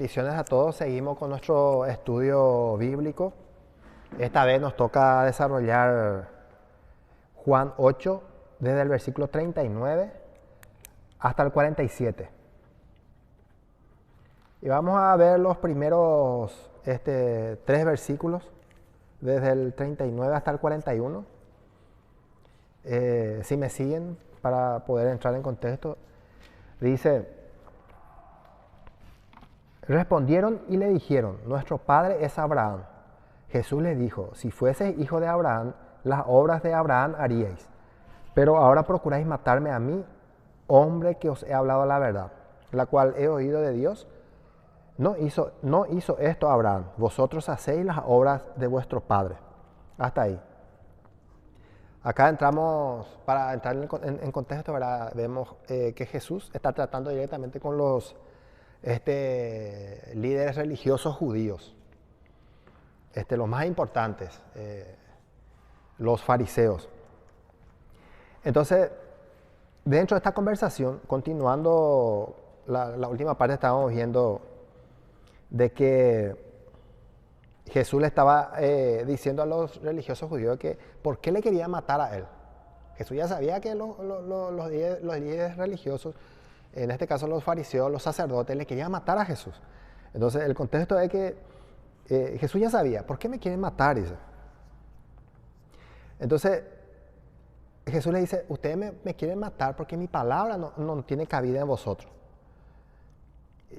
Bendiciones a todos. Seguimos con nuestro estudio bíblico. Esta vez nos toca desarrollar Juan 8, desde el versículo 39 hasta el 47. Y vamos a ver los primeros tres versículos, desde el 39 hasta el 41. Si me siguen, para poder entrar en contexto, dice: respondieron y le dijeron: nuestro padre es Abraham. Jesús les dijo: si fueseis hijo de Abraham, las obras de Abraham haríais. Pero ahora procuráis matarme a mí, hombre que os he hablado la verdad, la cual he oído de Dios. No hizo esto Abraham. Vosotros hacéis las obras de vuestro padre. Hasta ahí. Acá entramos, para entrar en contexto, ¿verdad? Vemos que Jesús está tratando directamente con los líderes religiosos judíos, los más importantes, los fariseos. Entonces, dentro de esta conversación, continuando la última parte, estábamos viendo de que Jesús le estaba diciendo a los religiosos judíos que por qué le quería matar a él. Jesús ya sabía que los líderes religiosos, en este caso los fariseos, los sacerdotes, le querían matar a Jesús. Entonces el contexto es que Jesús ya sabía, ¿por qué me quieren matar? Dice. Entonces Jesús le dice: ustedes me quieren matar porque mi palabra no tiene cabida en vosotros.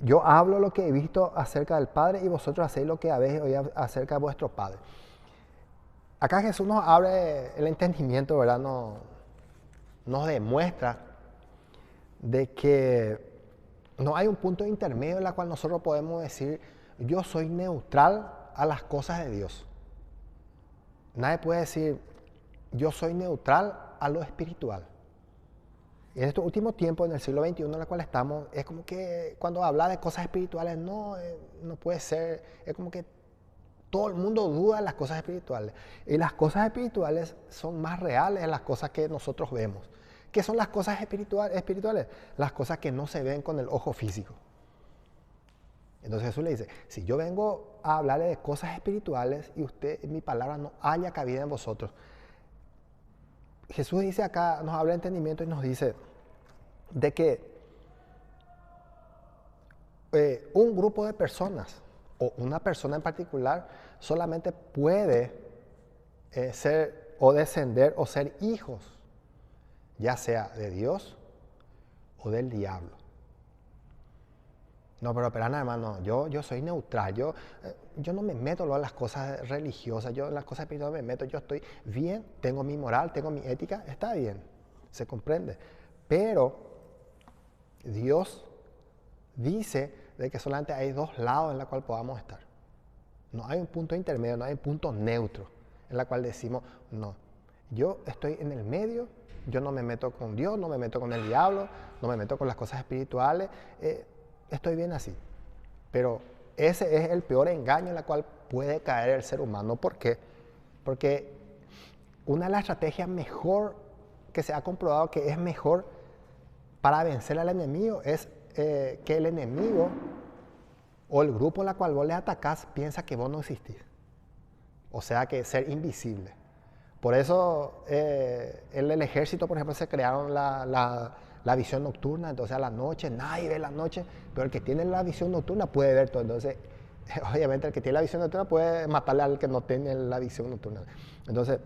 Yo hablo lo que he visto acerca del Padre y vosotros hacéis lo que habéis oído acerca de vuestro Padre. Acá Jesús nos abre el entendimiento, ¿verdad? Nos demuestra de que no hay un punto intermedio en el cual nosotros podemos decir: yo soy neutral a las cosas de Dios. Nadie puede decir: yo soy neutral a lo espiritual. Y en estos últimos tiempos, en el siglo XXI en el cual estamos, es como que cuando habla de cosas espirituales, no puede ser, es como que todo el mundo duda de las cosas espirituales. Y las cosas espirituales son más reales de las cosas que nosotros vemos. ¿Qué son las cosas espirituales? Las cosas que no se ven con el ojo físico. Entonces Jesús le dice: si yo vengo a hablarle de cosas espirituales y mi palabra no haya cabida en vosotros. Jesús dice acá, nos habla de entendimiento y nos dice de que un grupo de personas o una persona en particular solamente puede ser o descender o ser hijos, ya sea de Dios o del diablo. No, pero espera, hermano, yo soy neutral, yo no me meto en las cosas religiosas, yo en las cosas espirituales me meto, yo estoy bien, tengo mi moral, tengo mi ética, está bien, se comprende. Pero Dios dice de que solamente hay dos lados en los cuales podamos estar. No hay un punto intermedio, no hay un punto neutro en el cual decimos: no, yo estoy en el medio, yo no me meto con Dios, no me meto con el diablo, no me meto con las cosas espirituales. Estoy bien así. Pero ese es el peor engaño en el cual puede caer el ser humano. ¿Por qué? Porque una de las estrategias mejor que se ha comprobado que es mejor para vencer al enemigo es que el enemigo o el grupo al cual vos le atacás piensa que vos no existís. O sea, que ser invisible. Por eso en el ejército, por ejemplo, se crearon la visión nocturna. Entonces a la noche nadie ve la noche, pero el que tiene la visión nocturna puede ver todo. Entonces obviamente el que tiene la visión nocturna puede matarle al que no tiene la visión nocturna. Entonces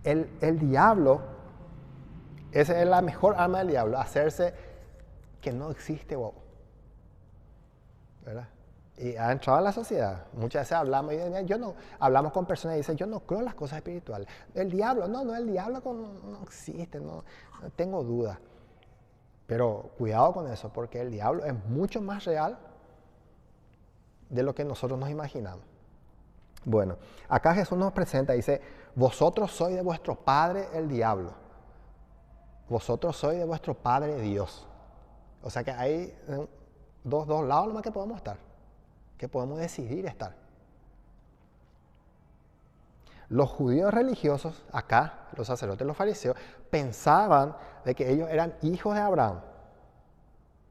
el diablo, esa es la mejor arma del diablo: hacerse que no existe vos, ¿verdad? Y ha entrado a la sociedad. Muchas veces hablamos hablamos con personas y dicen: yo no creo en las cosas espirituales. El diablo, el diablo no existe, no tengo dudas. Pero cuidado con eso, porque el diablo es mucho más real de lo que nosotros nos imaginamos. Bueno, acá Jesús nos presenta, dice: vosotros sois de vuestro padre el diablo. Vosotros sois de vuestro padre Dios. O sea que hay dos lados nomás que podemos estar, que podemos decidir estar. Los judíos religiosos, acá, los sacerdotes, los fariseos, pensaban de que ellos eran hijos de Abraham.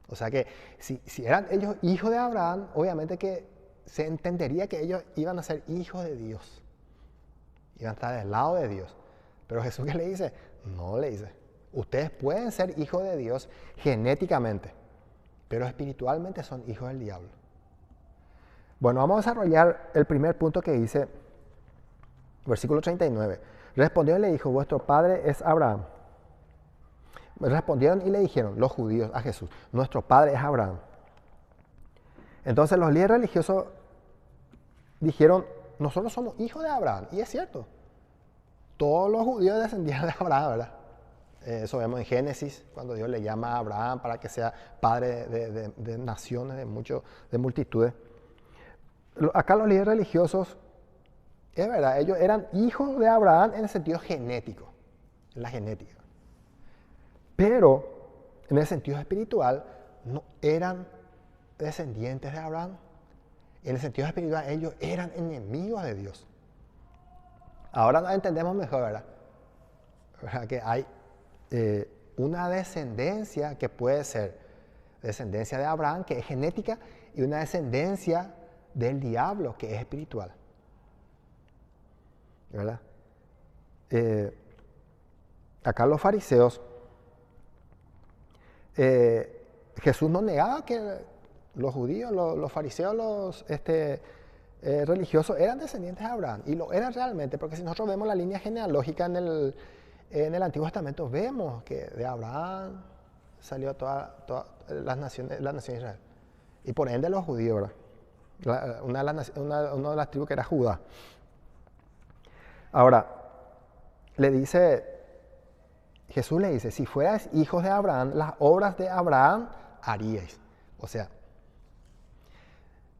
O sea que si eran ellos hijos de Abraham, obviamente que se entendería que ellos iban a ser hijos de Dios. Iban a estar del lado de Dios. Pero Jesús, ¿qué le dice? No le dice. Ustedes pueden ser hijos de Dios genéticamente, pero espiritualmente son hijos del diablo. Bueno, vamos a desarrollar el primer punto que dice, versículo 39. Respondió y le dijo, vuestro padre es Abraham. Respondieron y le dijeron los judíos a Jesús, nuestro padre es Abraham. Entonces los líderes religiosos dijeron, nosotros somos hijos de Abraham. Y es cierto, todos los judíos descendían de Abraham, ¿verdad? Eso vemos en Génesis, cuando Dios le llama a Abraham para que sea padre de naciones, de multitudes. Acá los líderes religiosos, es verdad, ellos eran hijos de Abraham en el sentido genético, en la genética. Pero en el sentido espiritual no eran descendientes de Abraham. En el sentido espiritual ellos eran enemigos de Dios. Ahora nos entendemos mejor, ¿verdad? Que hay una descendencia que puede ser descendencia de Abraham, que es genética, y una descendencia del diablo, que es espiritual. ¿Verdad? Acá los fariseos, Jesús no negaba que los judíos, los fariseos, los religiosos eran descendientes de Abraham, y lo eran realmente, porque si nosotros vemos la línea genealógica en el Antiguo Testamento, vemos que de Abraham salió todas las naciones de Israel, y por ende los judíos, ¿verdad? Una de las tribus que era Judá. Ahora, Jesús le dice, si fuerais hijos de Abraham, las obras de Abraham haríais. O sea,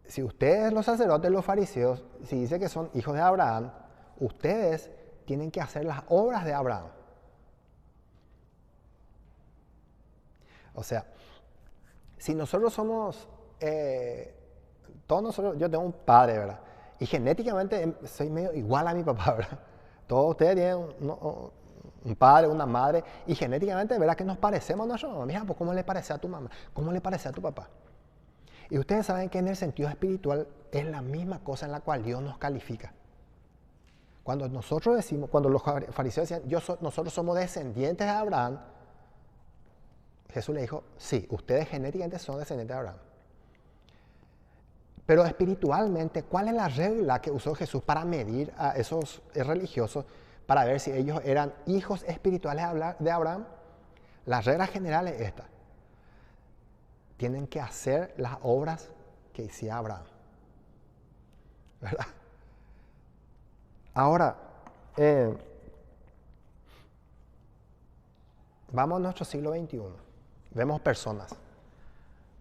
si ustedes, los sacerdotes, los fariseos, si dicen que son hijos de Abraham, ustedes tienen que hacer las obras de Abraham. O sea, si nosotros somos, todos nosotros, yo tengo un padre, ¿verdad? Y genéticamente soy medio igual a mi papá, ¿verdad? Todos ustedes tienen un padre, una madre, y genéticamente, ¿verdad? Que nos parecemos a nuestra mamá. Mira, pues, ¿cómo le parece a tu mamá? ¿Cómo le parece a tu papá? Y ustedes saben que en el sentido espiritual es la misma cosa en la cual Dios nos califica. Cuando nosotros decimos, cuando los fariseos decían, nosotros somos descendientes de Abraham, Jesús le dijo, sí, ustedes genéticamente son descendientes de Abraham. Pero espiritualmente, ¿cuál es la regla que usó Jesús para medir a esos religiosos, para ver si ellos eran hijos espirituales de Abraham? La regla general es esta. Tienen que hacer las obras que hacía Abraham. ¿Verdad? Ahora, vamos a nuestro siglo XXI. Vemos personas.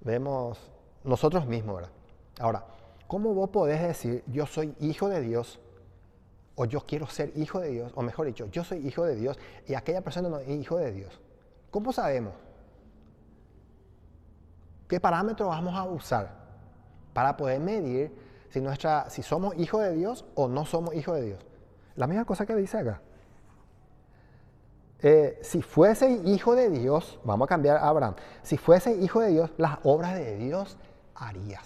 Vemos nosotros mismos, ¿verdad? Ahora, ¿cómo vos podés decir, yo soy hijo de Dios, o yo quiero ser hijo de Dios, o mejor dicho, yo soy hijo de Dios, y aquella persona no es hijo de Dios? ¿Cómo sabemos? ¿Qué parámetros vamos a usar para poder medir si somos hijos de Dios o no somos hijos de Dios? La misma cosa que dice acá. Si fuese hijo de Dios, vamos a cambiar a Abraham, si fuese hijo de Dios, las obras de Dios harían.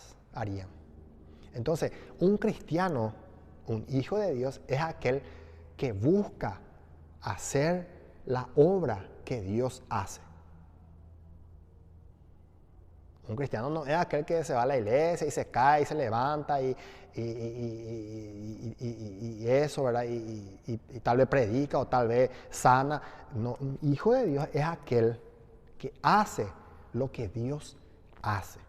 Entonces, un cristiano, un hijo de Dios, es aquel que busca hacer la obra que Dios hace. Un cristiano no es aquel que se va a la iglesia y se cae y se levanta y eso, ¿verdad? Y tal vez predica o tal vez sana. No, un hijo de Dios es aquel que hace lo que Dios hace.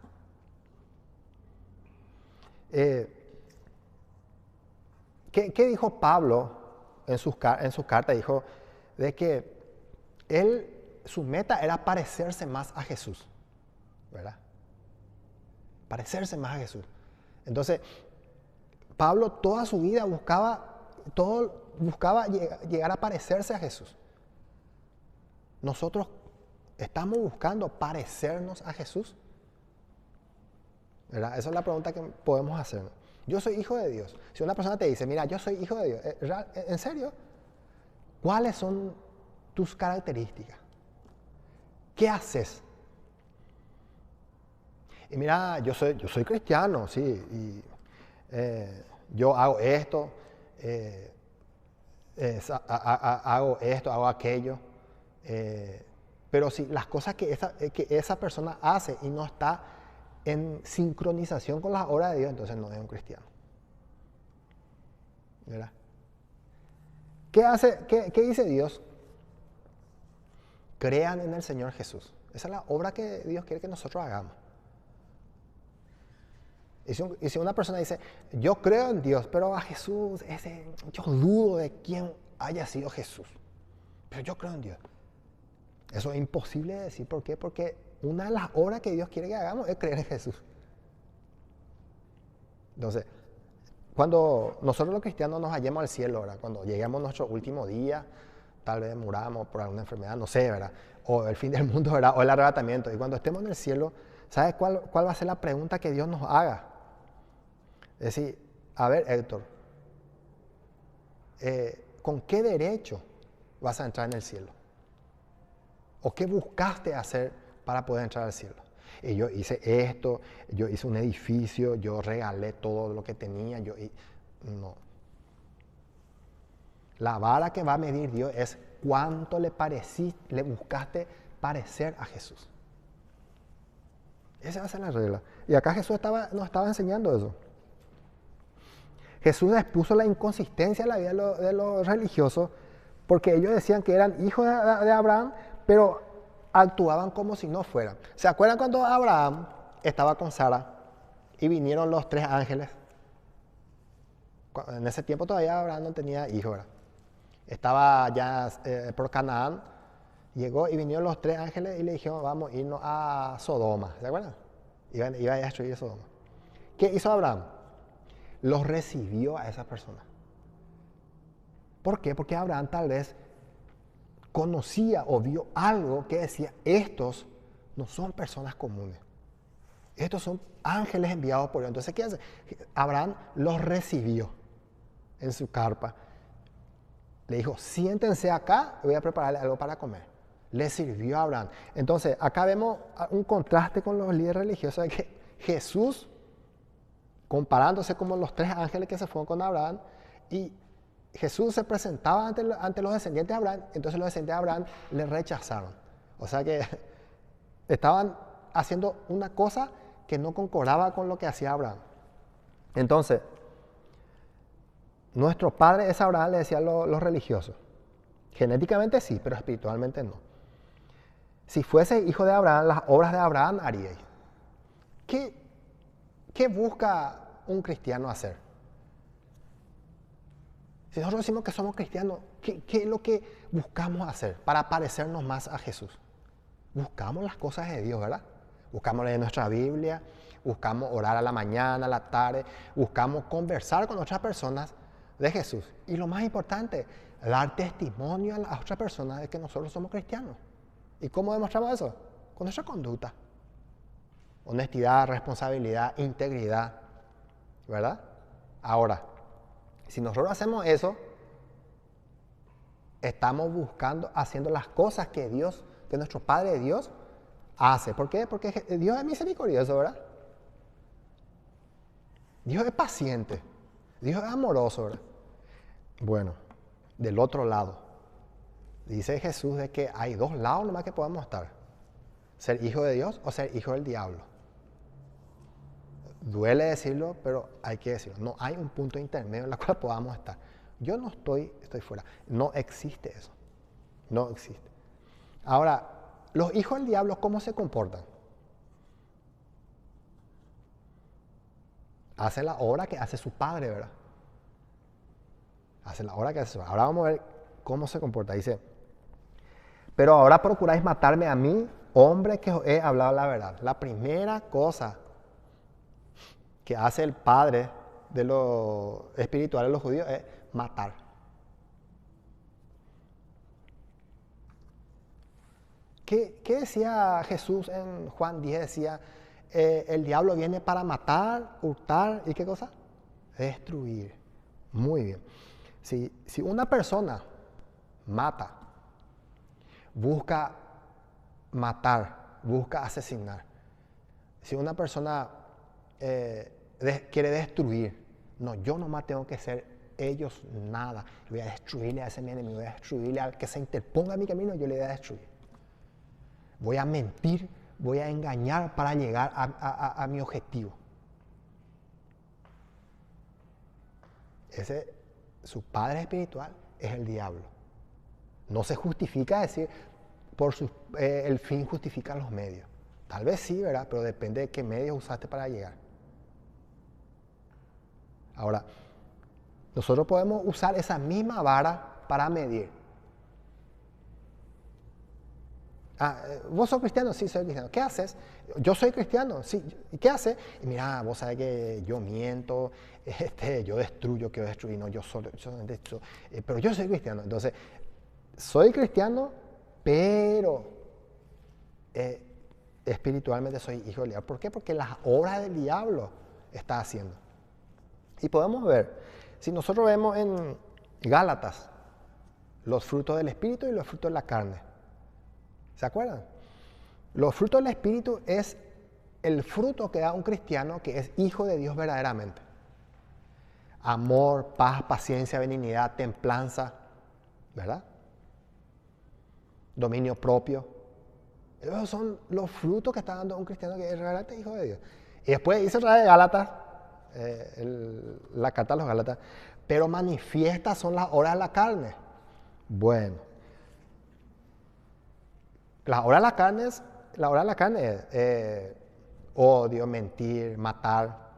¿Qué dijo Pablo en su carta? Dijo de que su meta era parecerse más a Jesús, ¿verdad? Parecerse más a Jesús. Entonces, Pablo toda su vida buscaba llegar a parecerse a Jesús. Nosotros estamos buscando parecernos a Jesús, ¿verdad? Esa es la pregunta que podemos hacer. Yo soy hijo de Dios. Si una persona te dice, mira, yo soy hijo de Dios, ¿en serio? ¿Cuáles son tus tus características. ¿Qué haces? Y mira, yo soy cristiano, sí, y yo hago esto, hago esto, hago aquello. Pero si las cosas que esa persona hace y no está en sincronización con las obras de Dios, entonces no es un cristiano. ¿Verdad? ¿Qué dice Dios? Crean en el Señor Jesús. Esa es la obra que Dios quiere que nosotros hagamos. Y si una persona dice, yo creo en Dios, pero a Jesús, yo dudo de quién haya sido Jesús, pero yo creo en Dios. Eso es imposible de decir. ¿Por qué? Porque una de las obras que Dios quiere que hagamos es creer en Jesús. Entonces, cuando nosotros los cristianos nos hallemos al cielo, ¿verdad? Cuando lleguemos a nuestro último día, tal vez muramos por alguna enfermedad, no sé, ¿verdad? O el fin del mundo, ¿verdad? O el arrebatamiento. Y cuando estemos en el cielo, ¿sabes cuál va a ser la pregunta que Dios nos haga? Es decir, a ver, Héctor, ¿con qué derecho vas a entrar en el cielo? ¿O qué buscaste hacer para poder entrar al cielo? Y yo hice esto, yo hice un edificio, yo regalé todo lo que tenía. No. La vara que va a medir Dios es cuánto le buscaste parecer a Jesús. Esa va a ser la regla. Y acá Jesús nos estaba enseñando eso. Jesús expuso la inconsistencia en la vida de los religiosos porque ellos decían que eran hijos de Abraham, pero actuaban como si no fueran. ¿Se acuerdan cuando Abraham estaba con Sara y vinieron los 3 ángeles? En ese tiempo todavía Abraham no tenía hijos, ¿verdad? Estaba ya por Canaán, llegó y vinieron los 3 ángeles y le dijeron, vamos a irnos a Sodoma. ¿Se acuerdan? Iba a destruir Sodoma. ¿Qué hizo Abraham? Los recibió a esa persona. ¿Por qué? Porque Abraham tal vez conocía o vio algo que decía, estos no son personas comunes. Estos son ángeles enviados por Dios. Entonces, ¿qué hace? Abraham los recibió en su carpa. Le dijo, siéntense acá, voy a prepararle algo para comer. Le sirvió a Abraham. Entonces, acá vemos un contraste con los líderes religiosos de que Jesús, comparándose como los 3 ángeles que se fueron con Abraham, y Jesús se presentaba ante los descendientes de Abraham, entonces los descendientes de Abraham le rechazaron. O sea que estaban haciendo una cosa que no concordaba con lo que hacía Abraham. Entonces, nuestro padre es Abraham, le decían los religiosos. Genéticamente sí, pero espiritualmente no. Si fuese hijo de Abraham, las obras de Abraham haríais. ¿Qué busca un cristiano hacer? Si nosotros decimos que somos cristianos, ¿qué es lo que buscamos hacer para parecernos más a Jesús? Buscamos las cosas de Dios, ¿verdad? Buscamos leer nuestra Biblia, buscamos orar a la mañana, a la tarde, buscamos conversar con otras personas de Jesús. Y lo más importante, dar testimonio a las otras personas de que nosotros somos cristianos. ¿Y cómo demostramos eso? Con nuestra conducta. Honestidad, responsabilidad, integridad, ¿verdad? Ahora, si nosotros hacemos eso, estamos haciendo las cosas que Dios, que nuestro Padre Dios hace. ¿Por qué? Porque Dios es misericordioso, ¿verdad? Dios es paciente. Dios es amoroso, ¿verdad? Bueno, del otro lado, dice Jesús de que hay 2 lados nomás que podemos estar. Ser hijo de Dios o ser hijo del diablo. Duele decirlo, pero hay que decirlo. No hay un punto intermedio en el cual podamos estar. Yo no estoy fuera. No existe eso. No existe. Ahora, los hijos del diablo, ¿cómo se comportan? Hacen la obra que hace su padre, ¿verdad? Hacen la obra que hace su padre. Ahora vamos a ver cómo se comporta. Dice, pero ahora procuráis matarme a mí, hombre que os he hablado la verdad. La primera cosa que hace el padre de los espirituales de los judíos es matar. ¿Qué decía Jesús en Juan 10? Decía, el diablo viene para matar, hurtar y ¿qué cosa? Destruir. Muy bien. Si una persona mata, busca matar, busca asesinar, Si una persona quiere destruir, no, yo nomás tengo que ser ellos nada. Voy a destruirle a ese mi enemigo, voy a destruirle al que se interponga en mi camino, yo le voy a destruir. Voy a mentir, voy a engañar para llegar a mi objetivo. Su padre espiritual es el diablo. No se justifica decir, el fin justifica los medios. Tal vez sí, ¿verdad? Pero depende de qué medios usaste para llegar. Ahora, nosotros podemos usar esa misma vara para medir. ¿Vos sos cristiano? Sí, soy cristiano. ¿Qué haces? Yo soy cristiano, sí. ¿Y qué haces? Y mira, vos sabés que yo miento, yo destruyo, quiero destruir, no, pero yo soy cristiano. Entonces, soy cristiano, pero espiritualmente soy hijo del diablo. ¿Por qué? Porque las obras del diablo está haciendo. Y podemos ver, si nosotros vemos en Gálatas, los frutos del espíritu y los frutos de la carne. ¿Se acuerdan? Los frutos del espíritu es el fruto que da un cristiano que es hijo de Dios verdaderamente. Amor, paz, paciencia, benignidad, templanza, ¿verdad? Dominio propio. Esos son los frutos que está dando un cristiano que es realmente hijo de Dios. Y después dice otra vez Gálatas, la carta a los Gálatas, pero manifiestas son las obras de la carne. Bueno, la obra de la carne es odio, mentir, matar,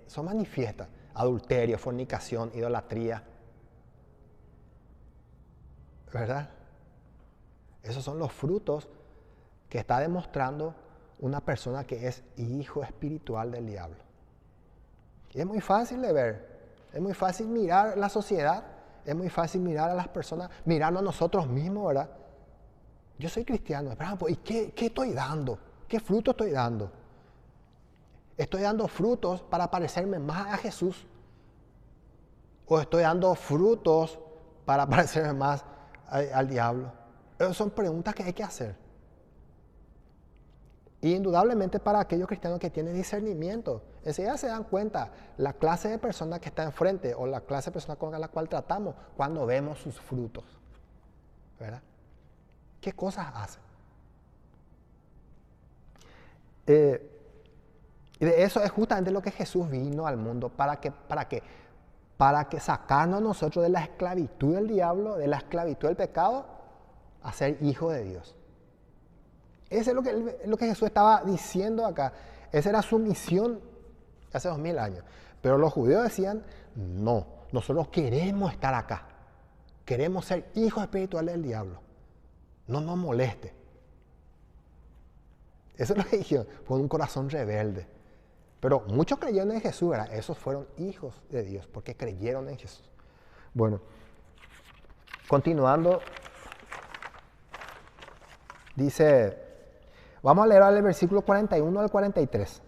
son manifiestas. Adulterio, fornicación, idolatría. ¿Verdad? Esos son los frutos que está demostrando una persona que es hijo espiritual del diablo. Y es muy fácil de ver. Es muy fácil mirar la sociedad. Es muy fácil mirar a las personas, mirarnos a nosotros mismos, ¿verdad? Yo soy cristiano, ¿y qué estoy dando? ¿Qué fruto estoy dando? ¿Estoy dando frutos para parecerme más a Jesús? ¿O estoy dando frutos para parecerme más al diablo? Esas son preguntas que hay que hacer. Y indudablemente para aquellos cristianos que tienen discernimiento, enseguida se dan cuenta la clase de persona que está enfrente o la clase de persona con la cual tratamos cuando vemos sus frutos. ¿Verdad? ¿Qué cosas hacen? Y de eso es justamente lo que Jesús vino al mundo, para que sacarnos a nosotros de la esclavitud del diablo, de la esclavitud del pecado, a ser hijos de Dios. Eso es lo que Jesús estaba diciendo acá. Esa era su misión hace 2000 años. Pero los judíos decían, no, nosotros queremos estar acá. Queremos ser hijos espirituales del diablo. No nos moleste. Eso es lo que dijeron, con un corazón rebelde. Pero muchos creyeron en Jesús, ¿verdad? Esos fueron hijos de Dios, porque creyeron en Jesús. Bueno, continuando, dice, vamos a leer el versículo 41 al 43.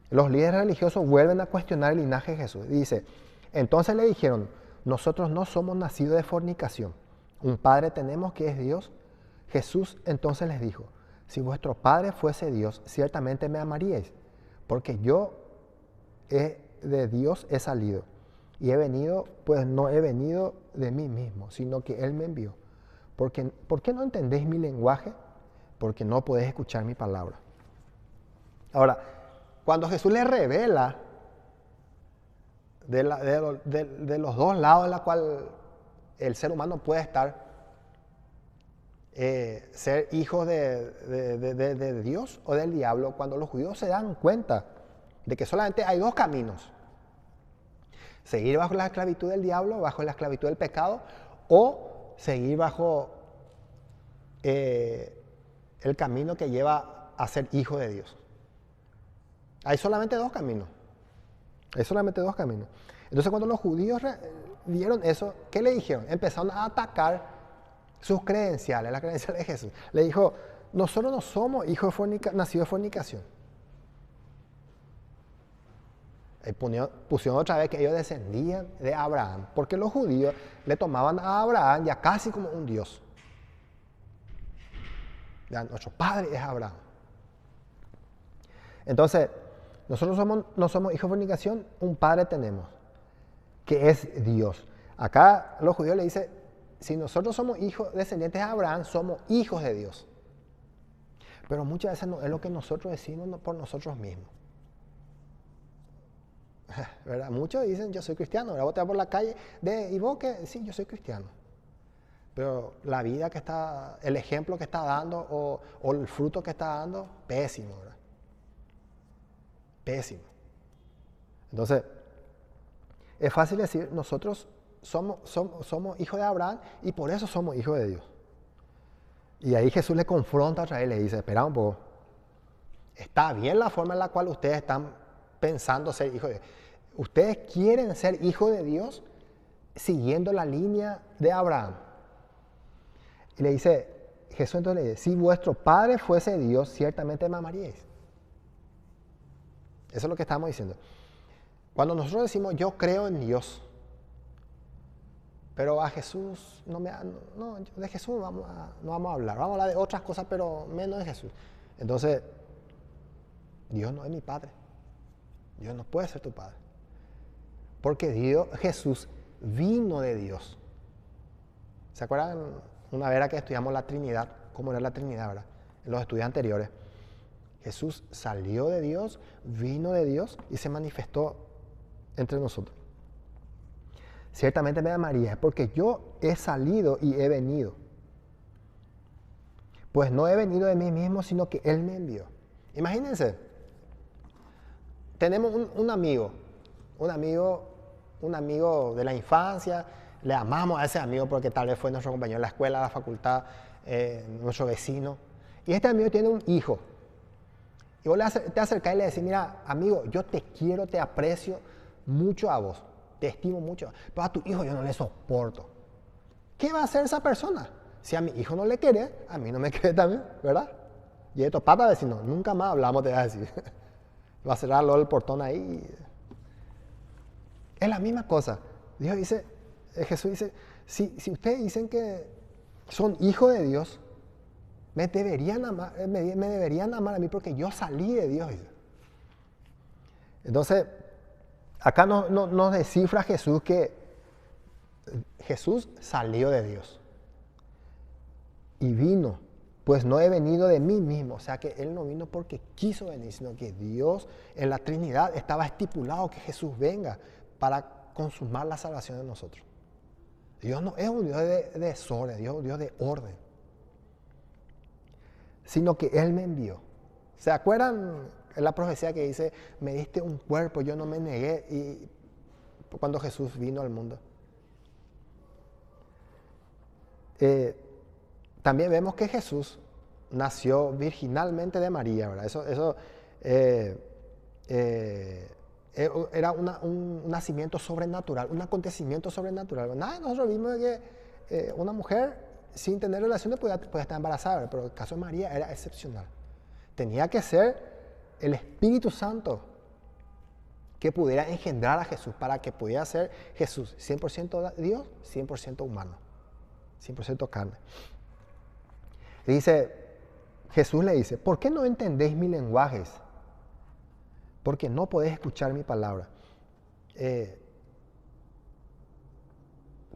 Los líderes religiosos vuelven a cuestionar el linaje de Jesús. Dice, entonces le dijeron, nosotros no somos nacidos de fornicación. Un padre tenemos que es Dios. Jesús entonces les dijo, si vuestro padre fuese Dios, ciertamente me amaríais, porque yo de Dios he salido y he venido, pues no he venido de mí mismo, sino que Él me envió. ¿Por qué no entendéis mi lenguaje? Porque no podéis escuchar mi palabra. Ahora, cuando Jesús les revela de los dos lados en los cuales el ser humano puede estar, ser hijos de Dios o del diablo, cuando los judíos se dan cuenta de que solamente hay dos caminos: seguir bajo la esclavitud del diablo, bajo la esclavitud del pecado, o seguir bajo el camino que lleva a ser hijo de Dios. Hay solamente dos caminos. Entonces, cuando los judíos vieron eso, ¿qué le dijeron? Empezaron a atacar sus credenciales, las credenciales de Jesús. Le dijo, nosotros no somos hijos nacidos de fornicación. Y pusieron otra vez que ellos descendían de Abraham, porque los judíos le tomaban a Abraham ya casi como un Dios. Ya, nuestro padre es Abraham. Entonces, nosotros no somos hijos de fornicación, un padre tenemos, que es Dios. Acá los judíos le dicen, si nosotros somos hijos descendientes de Abraham, somos hijos de Dios. Pero muchas veces no es lo que nosotros decimos por nosotros mismos. ¿Verdad? Muchos dicen, yo soy cristiano, ¿verdad? Vos te vas por la calle, ¿y vos qué? Sí, yo soy cristiano. Pero la vida que está, el ejemplo que está dando o el fruto que está dando, pésimo, ¿verdad? Pésimo. Entonces, es fácil decir, nosotros somos hijos de Abraham y por eso somos hijos de Dios. Y ahí Jesús le confronta otra vez y le dice, espera un poco, está bien la forma en la cual ustedes están pensando ser hijos de Dios. Ustedes quieren ser hijos de Dios siguiendo la línea de Abraham. Y le dice, Jesús entonces le dice, si vuestro padre fuese Dios, ciertamente me amaríais. Eso es lo que estamos diciendo. Cuando nosotros decimos, yo creo en Dios, pero a Jesús, de Jesús no vamos a hablar. Vamos a hablar de otras cosas, pero menos de Jesús. Entonces, Dios no es mi padre. Dios no puede ser tu padre. Porque Jesús vino de Dios. ¿Se acuerdan una vez que estudiamos la Trinidad? ¿Cómo era la Trinidad, verdad? En los estudios anteriores. Jesús salió de Dios, vino de Dios y se manifestó entre nosotros. Ciertamente me amaría, porque yo he salido y he venido. Pues no he venido de mí mismo, sino que Él me envió. Imagínense, tenemos un amigo de la infancia, le amamos a ese amigo porque tal vez fue nuestro compañero en la escuela, la facultad, nuestro vecino. Y este amigo tiene un hijo. Y vos te acercás y le decís, mira, amigo, yo te quiero, te aprecio mucho a vos, te estimo mucho, pero a tu hijo yo no le soporto. ¿Qué va a hacer esa persona? Si a mi hijo no le quiere, a mí no me quiere también, ¿verdad? Y esto pata vecino, nunca más hablamos, te voy a decir. Va a cerrarlo el portón ahí. Es la misma cosa. Jesús dice, si ustedes dicen que son hijos de Dios, me deberían amar a mí porque yo salí de Dios. Entonces, acá nos descifra Jesús que Jesús salió de Dios y vino, pues no he venido de mí mismo. O sea que Él no vino porque quiso venir, sino que Dios en la Trinidad estaba estipulado que Jesús venga para consumar la salvación de nosotros. Dios no es un Dios de desorden, Dios es un Dios de orden, sino que Él me envió. ¿Se acuerdan la profecía que dice, me diste un cuerpo, yo no me negué, y cuando Jesús vino al mundo? También vemos que Jesús nació virginalmente de María, ¿verdad? Eso era un nacimiento sobrenatural, un acontecimiento sobrenatural. Nosotros vimos que una mujer sin tener relaciones podía estar embarazada, pero el caso de María era excepcional. Tenía que ser el Espíritu Santo que pudiera engendrar a Jesús para que pudiera ser Jesús 100% Dios, 100% humano, 100% carne. Jesús le dice, ¿por qué no entendéis mis lenguajes? Porque no podéis escuchar mi palabra.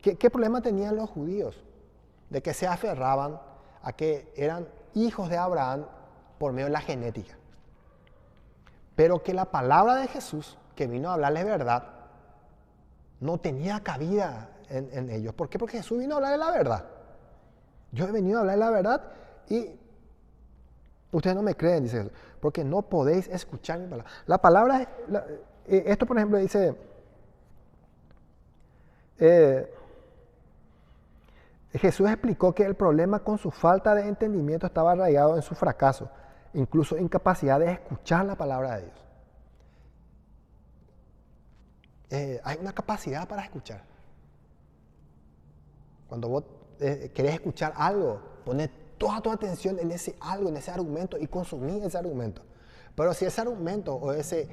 ¿Qué problema tenían los judíos? De que se aferraban a que eran hijos de Abraham por medio de la genética. Pero que la palabra de Jesús, que vino a hablarles verdad, no tenía cabida en ellos. ¿Por qué? Porque Jesús vino a hablarles la verdad. Yo he venido a hablarles la verdad y ustedes no me creen, dice Jesús, porque no podéis escuchar mi palabra. La palabra, esto por ejemplo dice, Jesús explicó que el problema con su falta de entendimiento estaba arraigado en su fracaso, incluso incapacidad de escuchar la palabra de Dios. Hay una capacidad para escuchar. Cuando vos querés escuchar algo, pones toda tu atención en ese algo, en ese argumento y consumís ese argumento. Pero si ese argumento o ese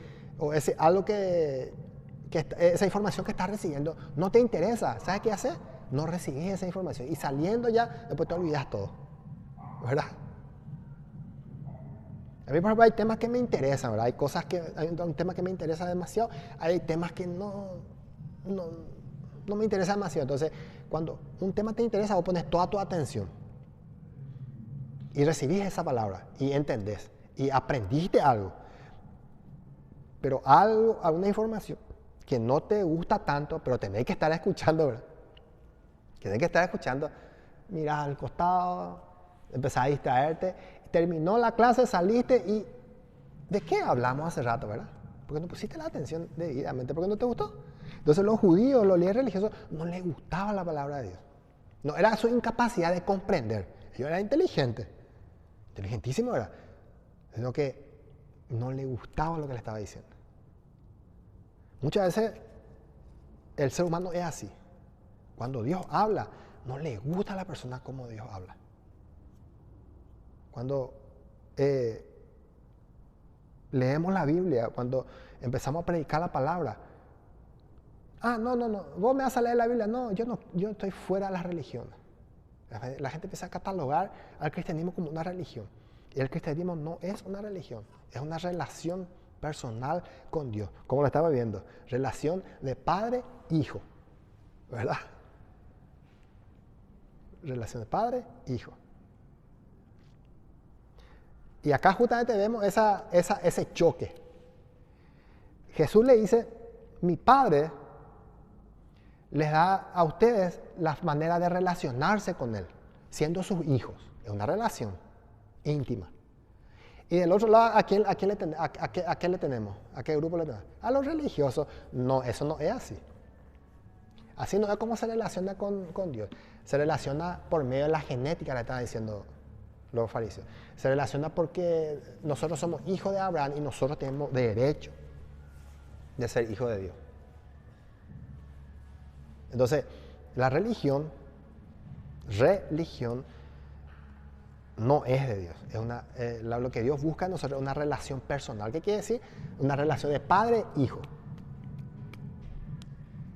algo esa información que estás recibiendo no te interesa, ¿sabes qué hacer? No recibís esa información y saliendo ya, después te olvidas todo, ¿verdad? A mí, por ejemplo, hay temas que me interesan, ¿verdad? Hay un tema que me interesa demasiado, hay temas que no, no me interesa demasiado. Entonces, cuando un tema te interesa, vos pones toda tu atención y recibís esa palabra y entendés y aprendiste algo. Pero alguna información que no te gusta tanto, pero tenés que estar escuchando, ¿verdad? Tenés que estar escuchando, mirás al costado, empezás a distraerte, terminó la clase, saliste y ¿de qué hablamos hace rato, verdad? Porque no pusiste la atención debidamente, porque no te gustó. Entonces los judíos, los líderes religiosos, no les gustaba la palabra de Dios. No, era su incapacidad de comprender. Ellos eran inteligentes, inteligentísimos, ¿verdad? Sino que no le gustaba lo que le estaba diciendo. Muchas veces el ser humano es así. Cuando Dios habla, no le gusta a la persona como Dios habla. Cuando leemos la Biblia, cuando empezamos a predicar la palabra, no, vos me vas a leer la Biblia. No, yo estoy fuera de las religiones. La gente empieza a catalogar al cristianismo como una religión. Y el cristianismo no es una religión, es una relación personal con Dios. Como lo estaba viendo, relación de padre-hijo, ¿verdad? Relación de padre-hijo. Y acá justamente vemos ese choque. Jesús le dice, mi Padre les da a ustedes la manera de relacionarse con Él, siendo sus hijos. Es una relación íntima. Y del otro lado, ¿a qué le tenemos? ¿A qué grupo le tenemos? A los religiosos. No, eso no es así. Así no es como se relaciona con Dios. Se relaciona por medio de la genética, le estaba diciendo los fariseos. Se relaciona porque nosotros somos hijos de Abraham y nosotros tenemos derecho de ser hijos de Dios. Entonces, la religión no es de Dios. Es lo que Dios busca en nosotros es una relación personal. ¿Qué quiere decir? Una relación de padre-hijo.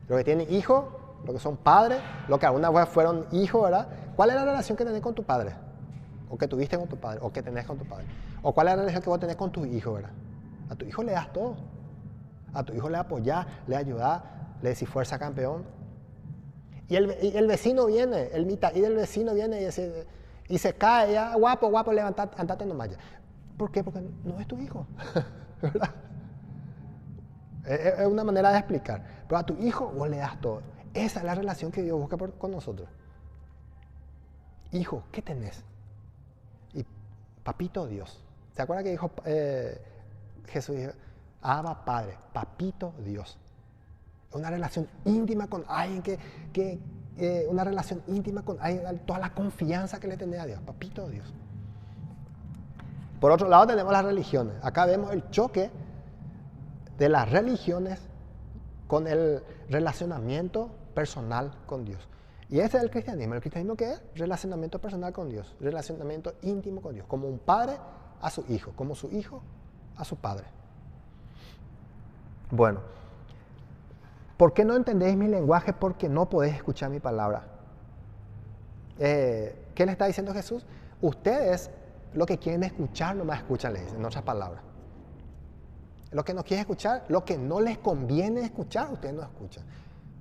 Los que tienen hijos, los que son padres, los que alguna vez fueron hijos, ¿verdad? ¿Cuál es la relación que tenés con tu padre? O que tuviste con tu padre, o que tenés con tu padre. O cuál es la relación que vos tenés con tus hijos, ¿verdad? A tu hijo le das todo. A tu hijo le apoyás, le ayudás, le decís fuerza campeón. Y el vecino viene, el mitaí del vecino viene y se cae, ya, guapo, levantate, andate nomás ya. ¿Por qué? Porque no es tu hijo, ¿verdad? Es una manera de explicar. Pero a tu hijo vos le das todo. Esa es la relación que Dios busca con nosotros. Hijo, ¿qué tenés? Y papito Dios. ¿Se acuerdan que dijo Jesús? Dijo, Abba Padre, papito Dios. Una relación íntima con alguien una relación íntima con alguien, toda la confianza que le tenés a Dios, papito Dios. Por otro lado tenemos las religiones. Acá vemos el choque de las religiones con el relacionamiento personal con Dios. Y ese es el cristianismo. ¿El cristianismo qué es? Relacionamiento personal con Dios, relacionamiento íntimo con Dios, como un padre a su hijo, como su hijo a su padre. Bueno, ¿por qué no entendéis mi lenguaje? Porque no podéis escuchar mi palabra. ¿Qué le está diciendo Jesús? Ustedes lo que quieren escuchar, no me escuchan, le dicen, en otras palabras. Lo que no quieren escuchar, lo que no les conviene escuchar, ustedes no escuchan.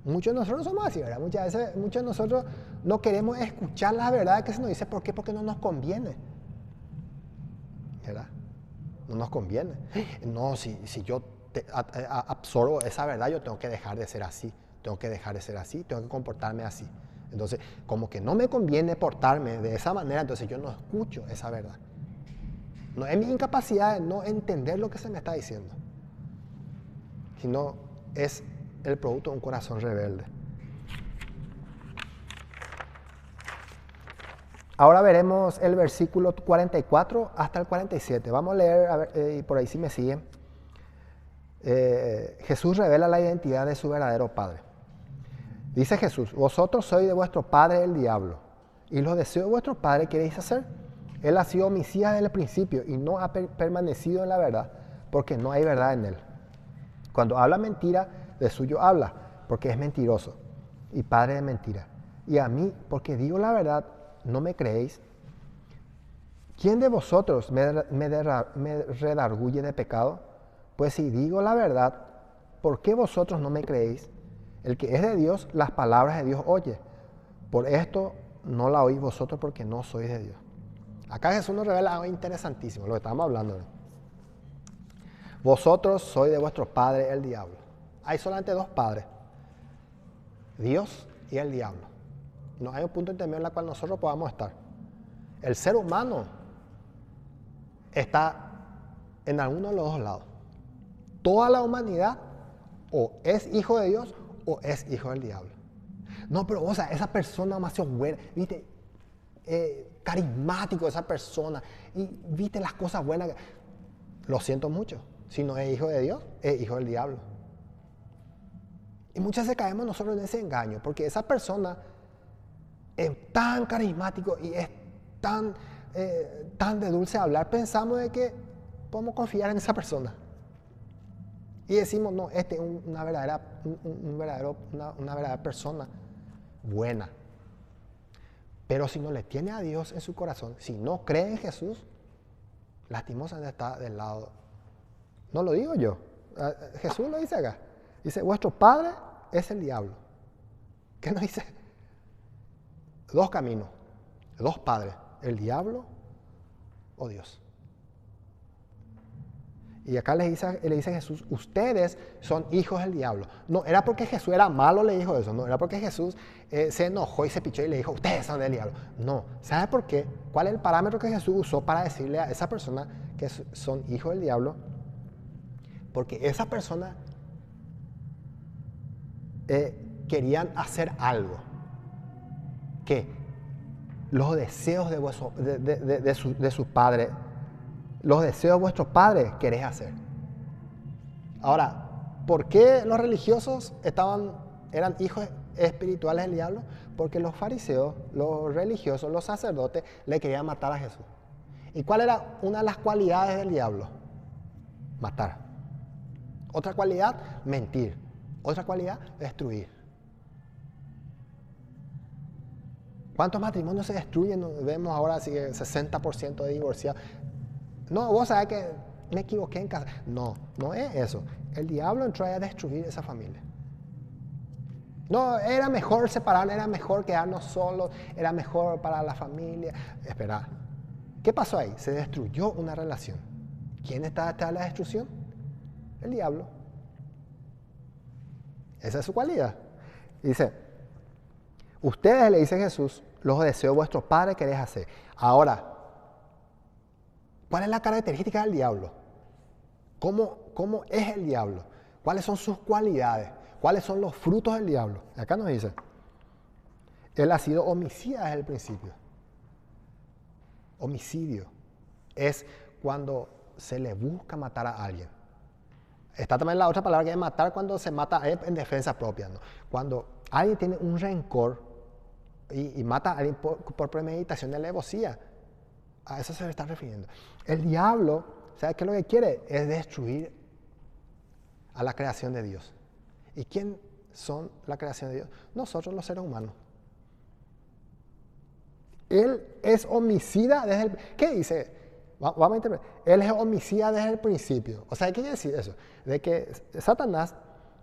Muchos de nosotros somos así, ¿verdad? Muchas veces, muchos de nosotros no queremos escuchar la verdad que se nos dice. ¿Por qué? Porque no nos conviene. ¿Verdad? No nos conviene. No, si yo absorbo esa verdad, yo tengo que dejar de ser así, tengo que comportarme así. Entonces, como que no me conviene portarme de esa manera, entonces yo no escucho esa verdad. No es mi incapacidad de no entender lo que se me está diciendo, sino es el producto de un corazón rebelde. Ahora veremos el versículo 44 hasta el 47. Vamos a leer, a ver, y por ahí si me siguen. Jesús revela la identidad de su verdadero Padre. Dice Jesús, vosotros sois de vuestro padre el diablo, y los deseos de vuestro padre queréis hacer. Él ha sido homicida desde el principio y no ha permanecido en la verdad, porque no hay verdad en él. Cuando habla mentira, de suyo habla, porque es mentiroso y padre de mentira. Y a mí, porque digo la verdad, no me creéis. ¿Quién de vosotros me redarguye de pecado? Pues si digo la verdad, ¿por qué vosotros no me creéis? El que es de Dios, las palabras de Dios oye. Por esto no la oís vosotros porque no sois de Dios. Acá Jesús nos revela algo interesantísimo, lo que estamos hablando. Vosotros sois de vuestro padre el diablo. Hay solamente dos padres, Dios y el diablo. No hay un punto intermedio en el cual nosotros podamos estar. El ser humano está en alguno de los dos lados. Toda la humanidad o es hijo de Dios o es hijo del diablo. No, pero o sea, esa persona demasiado buena, viste, carismático esa persona, y viste las cosas buenas. Lo siento mucho, si no es hijo de Dios, es hijo del diablo. Y muchas veces caemos nosotros en ese engaño, porque esa persona es tan carismático y es tan de dulce hablar, pensamos de que podemos confiar en esa persona. Y decimos, no, este es una verdadera persona buena. Pero si no le tiene a Dios en su corazón, si no cree en Jesús, lastimosamente está del lado. No lo digo yo, Jesús lo dice acá. Dice, vuestro padre es el diablo. ¿Qué nos dice? Dos caminos, dos padres, el diablo o Dios. Y acá le dice a Jesús, ustedes son hijos del diablo. No era porque Jesús era malo, le dijo eso. No era porque Jesús se enojó y se pichó y le dijo, ustedes son del diablo. No. ¿Sabe por qué? ¿Cuál es el parámetro que Jesús usó para decirle a esa persona que son hijos del diablo? Porque esa persona querían hacer algo que los deseos de sus padres, los deseos de vuestros padres querés hacer. Ahora, ¿por qué los religiosos eran hijos espirituales del diablo? Porque los fariseos, los religiosos, los sacerdotes le querían matar a Jesús. ¿Y cuál era una de las cualidades del diablo? Matar. Otra cualidad, mentir. Otra cualidad, destruir. ¿Cuántos matrimonios se destruyen? Vemos ahora así que 60% de divorciados. No, vos sabés que me equivoqué en casa. No, no es eso. El diablo entró a destruir esa familia. No, era mejor separar, era mejor quedarnos solos, era mejor para la familia. Espera, ¿qué pasó ahí? Se destruyó una relación. ¿Quién está detrás de la destrucción? El diablo. Esa es su cualidad. Dice, ustedes, le dice Jesús, los deseos de vuestros padres queréis hacer. Ahora, ¿cuál es la característica del diablo? ¿Cómo es el diablo? ¿Cuáles son sus cualidades? ¿Cuáles son los frutos del diablo? Acá nos dice, él ha sido homicida desde el principio. Homicidio es cuando se le busca matar a alguien. Está también la otra palabra que es matar, cuando se mata en defensa propia, ¿no? Cuando alguien tiene un rencor y mata a alguien por premeditación de alevosía. A eso se le está refiriendo. El diablo, ¿sabe qué es lo que quiere? Es destruir a la creación de Dios. ¿Y quién son la creación de Dios? Nosotros, los seres humanos. Él es homicida desde el... ¿Qué dice? Vamos a interpretar. Él es homicida desde el principio. O sea, ¿qué quiere decir eso? De que Satanás,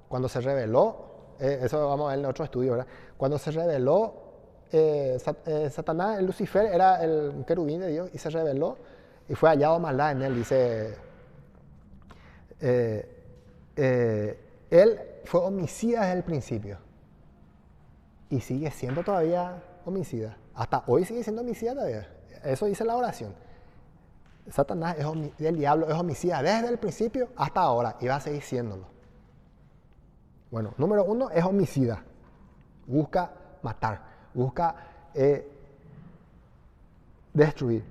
cuando se rebeló, eso vamos a ver en otro estudio, ¿verdad? Cuando se rebeló, Satanás, el Lucifer, era el querubín de Dios y se rebeló y fue hallado maldad en él. Dice, él fue homicida desde el principio y sigue siendo todavía homicida. Hasta hoy sigue siendo homicida todavía. Eso dice la oración. Satanás, el diablo, es homicida desde el principio hasta ahora y va a seguir siéndolo. Bueno, número 1 es homicida. Busca matar, busca destruir.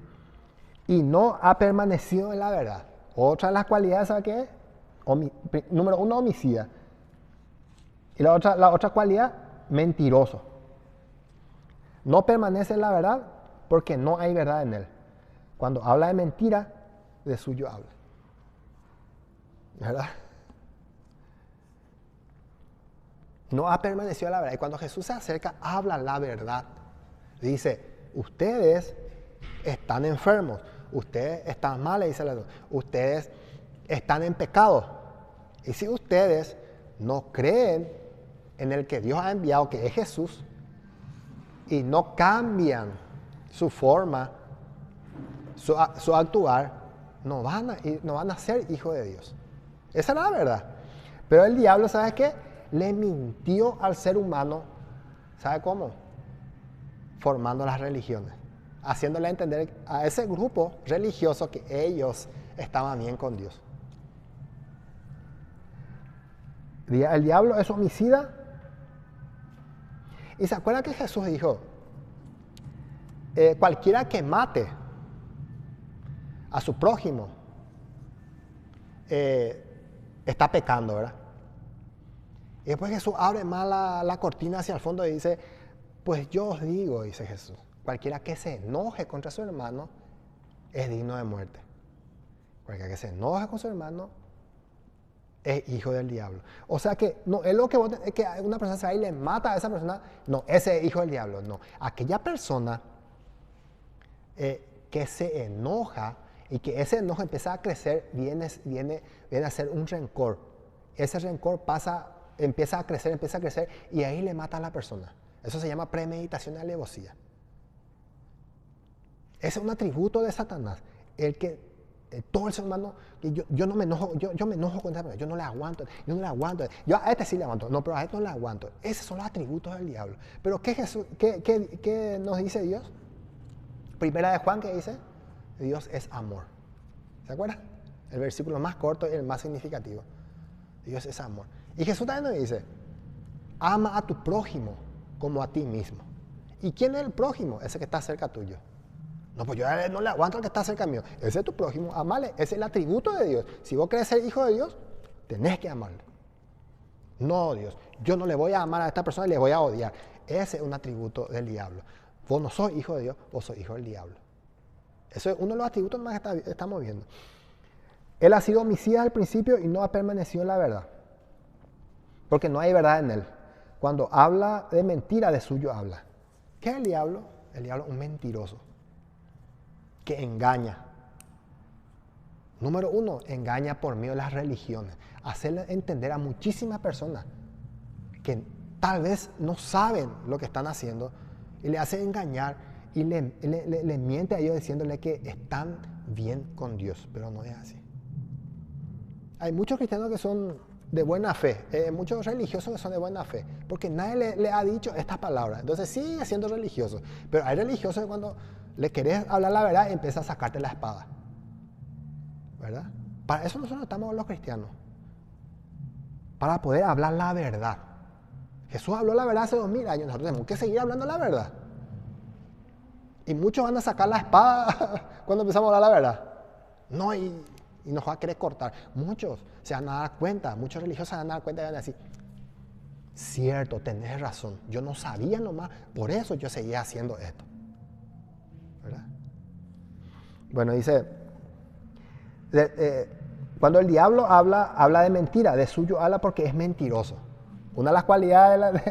Y no ha permanecido en la verdad. Otra de las cualidades, ¿sabe qué es? Número 1, homicida. Y la otra cualidad, mentiroso. No permanece en la verdad porque no hay verdad en él. Cuando habla de mentira, de suyo habla. ¿Verdad? No ha permanecido en la verdad. Y cuando Jesús se acerca, habla la verdad. Dice, ustedes están enfermos, ustedes están mal, le dice la Dios, ustedes están en pecado. Y si ustedes no creen en el que Dios ha enviado, que es Jesús, y no cambian su forma, su actuar, no van a ser hijos de Dios. Esa es la verdad. Pero el diablo, ¿sabe qué? Le mintió al ser humano. ¿Sabe cómo? Formando las religiones. Haciéndole entender a ese grupo religioso que ellos estaban bien con Dios. El diablo es homicida. Y se acuerda que Jesús dijo, cualquiera que mate a su prójimo está pecando, ¿verdad? Y después Jesús abre más la cortina hacia el fondo y dice, pues yo os digo, dice Jesús, cualquiera que se enoje contra su hermano es digno de muerte. Cualquiera que se enoje con su hermano es hijo del diablo. O sea que no es lo que es que una persona se va y le mata a esa persona, no, ese es hijo del diablo, no. Aquella persona que se enoja y que ese enojo empieza a crecer, viene a ser un rencor. Ese rencor empieza a crecer y ahí le mata a la persona. Eso se llama premeditación y alevosía. Ese es un atributo de Satanás. El que todo el ser humano, yo no me enojo, yo me enojo con esa persona, yo no le aguanto. Yo a este sí le aguanto, no, pero a este no le aguanto. Esos son los atributos del diablo. Pero ¿qué nos dice Dios? Primera de Juan, ¿qué dice? Dios es amor. ¿Se acuerdan? El versículo más corto y el más significativo. Dios es amor. Y Jesús también nos dice, ama a tu prójimo como a ti mismo. ¿Y quién es el prójimo? Ese que está cerca tuyo. No, pues yo no le aguanto al que está cerca mío. Ese es tu prójimo, amale. Ese es el atributo de Dios. Si vos querés ser hijo de Dios, tenés que amarle. No, Dios, yo no le voy a amar a esta persona y le voy a odiar. Ese es un atributo del diablo. Vos no sos hijo de Dios, vos sos hijo del diablo. Eso es uno de los atributos más que estamos viendo. Él ha sido homicida al principio y no ha permanecido en la verdad. Porque no hay verdad en él. Cuando habla de mentira, de suyo habla. ¿Qué es el diablo? El diablo es un mentiroso que engaña. Número uno, engaña por medio de las religiones. Hacerle entender a muchísimas personas que tal vez no saben lo que están haciendo y le hace engañar y le miente a ellos diciéndole que están bien con Dios, pero no es así. Hay muchos cristianos que son de buena fe, muchos religiosos que son de buena fe, porque nadie le ha dicho estas palabras, entonces sigue siendo religioso, pero hay religiosos que cuando le querés hablar la verdad empieza a sacarte la espada, ¿verdad? Para eso nosotros estamos los cristianos, para poder hablar la verdad. Jesús habló la verdad hace 2000 años, nosotros tenemos que seguir hablando la verdad. Y muchos van a sacar la espada cuando empezamos a hablar la verdad. No, y nos va a querer cortar. Muchos se van a dar cuenta, muchos religiosos se van a dar cuenta y van a decir, cierto, tenés razón, yo no sabía nomás, por eso yo seguía haciendo esto. ¿Verdad? Bueno, dice, cuando el diablo habla de mentira, de suyo habla porque es mentiroso. Una de las cualidades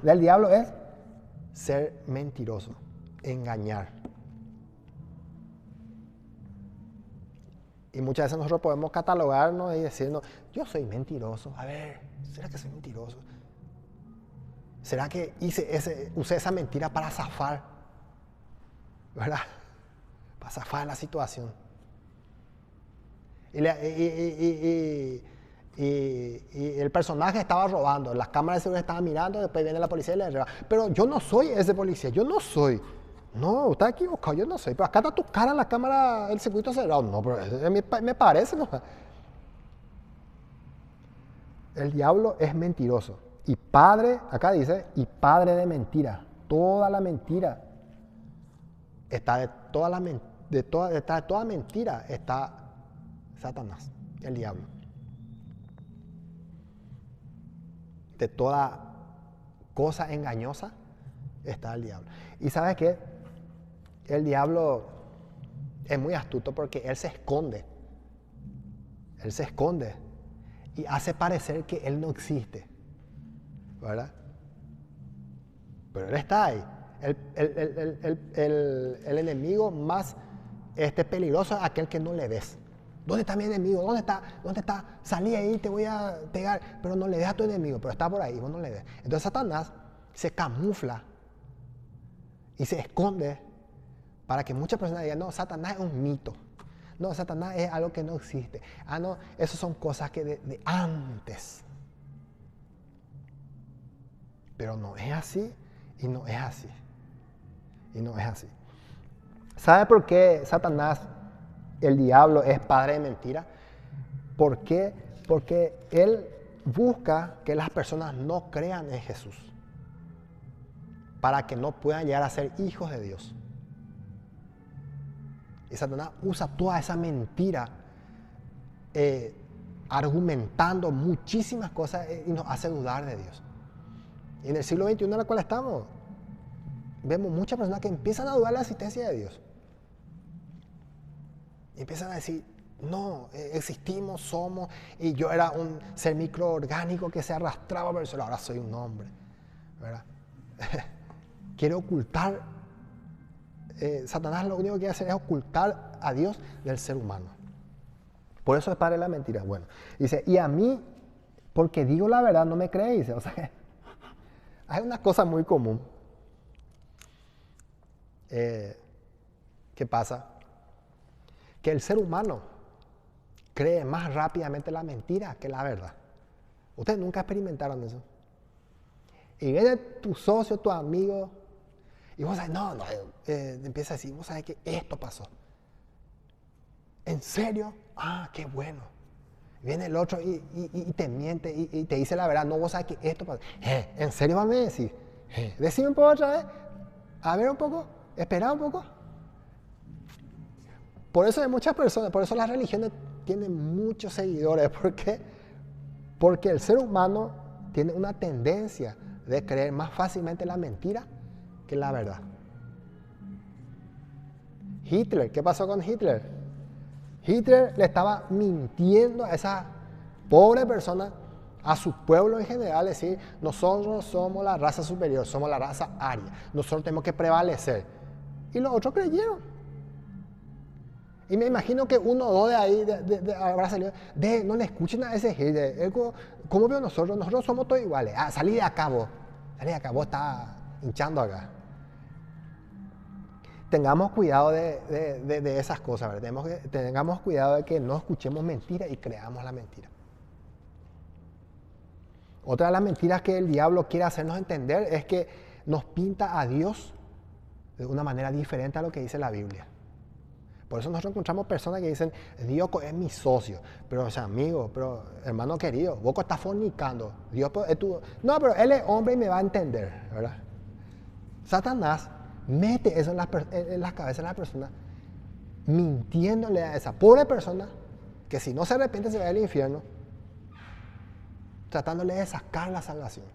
del diablo es ser mentiroso, engañar. Y muchas veces nosotros podemos catalogarnos y decirnos, yo soy mentiroso. A ver, ¿será que soy mentiroso? ¿Será que usé esa mentira para zafar? ¿Verdad? Para zafar la situación. Y el personaje estaba robando, las cámaras de seguridad estaban mirando, después viene la policía y le roba. Pero yo no soy ese policía, yo no soy. No, está equivocado, yo no soy. Pero acá está tu cara en la cámara, el circuito cerrado. No, pero me parece, ¿no? El diablo es mentiroso. Y padre, acá dice, y padre de mentira. Toda la mentira está detrás de toda mentira está Satanás, el diablo. De toda cosa engañosa está el diablo. ¿Y sabes qué? El diablo es muy astuto porque él se esconde. Él se esconde y hace parecer que él no existe, ¿verdad? Pero él está ahí. El enemigo más peligroso es aquel que no le ves. ¿Dónde está mi enemigo? ¿Dónde está? ¿Dónde está? Salí ahí, te voy a pegar. Pero no le ves a tu enemigo, pero está por ahí, vos no le ves. Entonces Satanás se camufla y se esconde para que muchas personas digan, no, Satanás es un mito. No, Satanás es algo que no existe. Ah, no, esas son cosas que de antes. Pero no es así y no es así. Y no es así. ¿Sabe por qué Satanás, el diablo, es padre de mentira? ¿Por qué? Porque él busca que las personas no crean en Jesús, para que no puedan llegar a ser hijos de Dios. Y Satanás usa toda esa mentira argumentando muchísimas cosas y nos hace dudar de Dios. Y en el siglo XXI en el cual estamos, vemos muchas personas que empiezan a dudar de la existencia de Dios. Y empiezan a decir, no, existimos, somos, y yo era un ser microorgánico que se arrastraba por el suelo, ahora soy un hombre, ¿verdad? Quiere ocultar, Satanás lo único que quiere hacer es ocultar a Dios del ser humano. Por eso es padre de la mentira. Bueno, dice, y a mí, porque digo la verdad, no me creéis. O sea, hay una cosa muy común. ¿Qué pasa? Que el ser humano cree más rápidamente la mentira que la verdad. Ustedes nunca experimentaron eso. Y viene tu socio, tu amigo, y vos sabés, no, empieza a decir, vos sabés que esto pasó. ¿En serio? Ah, qué bueno. Viene el otro y te miente y te dice la verdad, no, vos sabés que esto pasó. ¿En serio vas a decir? Decime un poco otra vez. A ver un poco, espera un poco. Por eso hay muchas personas, por eso las religiones tienen muchos seguidores. ¿Por qué? Porque el ser humano tiene una tendencia de creer más fácilmente la mentira que la verdad. Hitler, ¿qué pasó con Hitler? Hitler le estaba mintiendo a esa pobre persona, a su pueblo en general, decir, nosotros somos la raza superior, somos la raza aria, nosotros tenemos que prevalecer. Y los otros creyeron. Y me imagino que uno o dos de ahí habrá salido, no le escuchen a ese Hitler, ¿cómo veo nosotros? Nosotros somos todos iguales. Ah, salí de acá vos, está hinchando acá. Tengamos cuidado de esas cosas, ¿verdad? Tengamos cuidado de que no escuchemos mentiras y creamos la mentira. Otra de las mentiras que el diablo quiere hacernos entender es que nos pinta a Dios de una manera diferente a lo que dice la Biblia. Por eso nosotros encontramos personas que dicen, Dios es mi socio, pero o sea, amigo, pero hermano querido, vos estás fornicando, Dios es tu... No, pero él es hombre y me va a entender, ¿verdad? Satanás mete eso en las cabezas de las personas, mintiéndole a esa pobre persona, que si no se arrepiente se va al infierno, tratándole de sacar la salvación.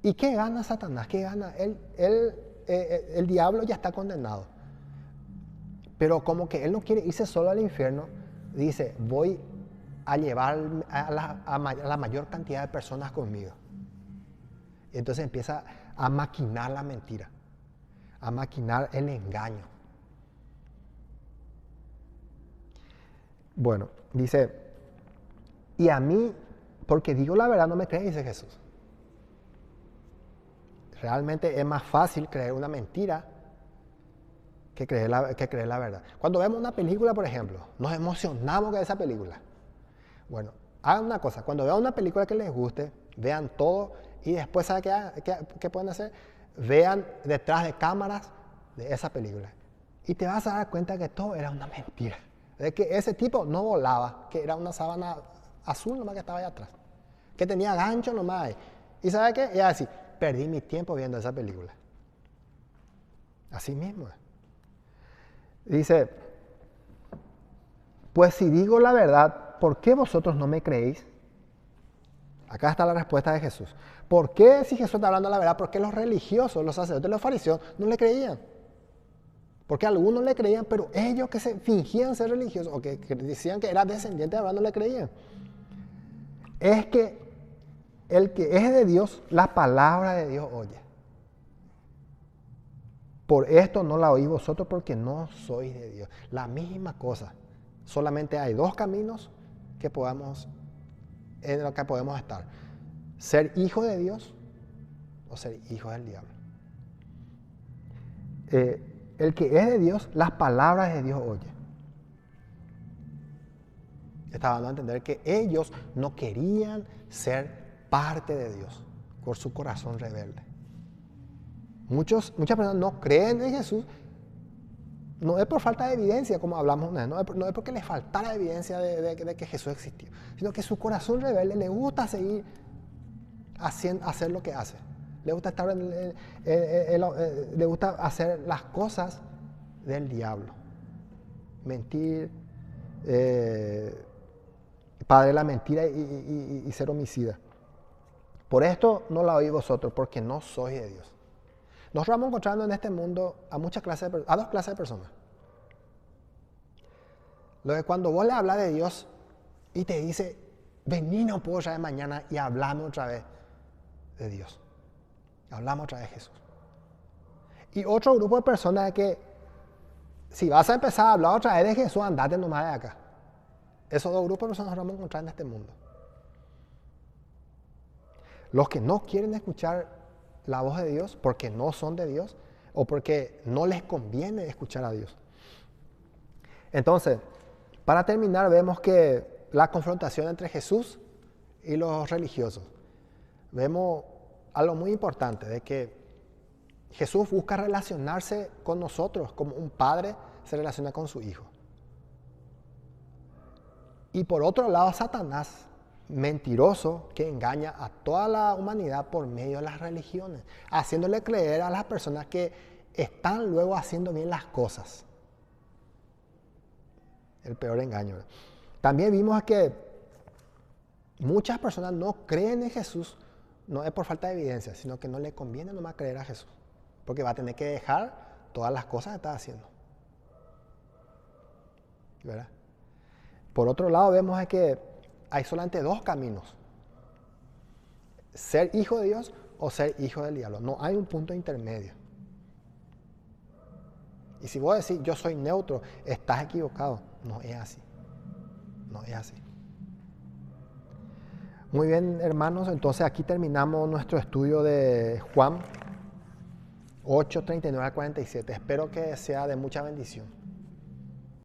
¿Y qué gana Satanás? ¿Qué gana? El diablo ya está condenado. Pero como que él no quiere irse solo al infierno, dice, voy a llevar a la mayor cantidad de personas conmigo. Y entonces empieza a maquinar la mentira, a maquinar el engaño. Bueno, dice, y a mí, porque digo la verdad, no me crees, dice Jesús. Realmente es más fácil creer una mentira que creer la verdad. Cuando vemos una película, por ejemplo, nos emocionamos con esa película. Bueno, hagan una cosa, cuando vean una película que les guste, vean todo y después, ¿saben qué pueden hacer? Vean detrás de cámaras de esa película. Y te vas a dar cuenta que todo era una mentira. De que ese tipo no volaba, que era una sábana azul nomás que estaba allá atrás. Que tenía gancho nomás ahí. ¿Y sabe qué? Y así, perdí mi tiempo viendo esa película. Así mismo. Dice, pues si digo la verdad, ¿por qué vosotros no me creéis? Acá está la respuesta de Jesús. ¿Por qué si Jesús está hablando la verdad? ¿Por qué los religiosos, los sacerdotes, los fariseos no le creían? Porque algunos le creían, pero ellos que se fingían ser religiosos o que decían que era descendiente de Abraham no le creían. Es que El que es de Dios, la palabra de Dios oye. Por esto no la oís vosotros porque no sois de Dios. La misma cosa. Solamente hay dos caminos en los que podemos estar. Ser hijo de Dios o ser hijo del diablo. El que es de Dios, las palabras de Dios oye. Estaba dando a entender que ellos no querían ser parte de Dios por su corazón rebelde. Muchas personas no creen en Jesús, no es por falta de evidencia, como hablamos una vez, no es porque les faltara evidencia de que Jesús existió, sino que su corazón rebelde le gusta seguir hacer lo que hace. Le gusta le gusta hacer las cosas del diablo. Mentir, padre de la mentira y ser homicida. Por esto no la oís vosotros, porque no sois de Dios. Nos vamos encontrando en este mundo a dos clases de personas. Lo de cuando vos le hablas de Dios y te dice, vení no puedo ya de mañana y hablame otra vez de Dios. Hablamos otra vez de Jesús. Y otro grupo de personas que, si vas a empezar a hablar otra vez de Jesús, andate nomás de acá. Esos dos grupos de personas nos vamos a encontrar en este mundo. Los que no quieren escuchar la voz de Dios porque no son de Dios o porque no les conviene escuchar a Dios. Entonces, para terminar, vemos que la confrontación entre Jesús y los religiosos. Vemos algo muy importante, de que Jesús busca relacionarse con nosotros como un padre se relaciona con su hijo. Y por otro lado, Satanás, mentiroso, que engaña a toda la humanidad por medio de las religiones, haciéndole creer a las personas que están luego haciendo bien las cosas. El peor engaño. También vimos que muchas personas no creen en Jesús, no es por falta de evidencia, sino que no le conviene nomás creer a Jesús, porque va a tener que dejar todas las cosas que está haciendo. ¿Verdad? Por otro lado, vemos que hay solamente dos caminos. Ser hijo de Dios o ser hijo del diablo. No hay un punto intermedio. Y si vos decís, yo soy neutro, estás equivocado. No es así. No es así. Muy bien, hermanos. Entonces aquí terminamos nuestro estudio de Juan 8, 39 al 47. Espero que sea de mucha bendición.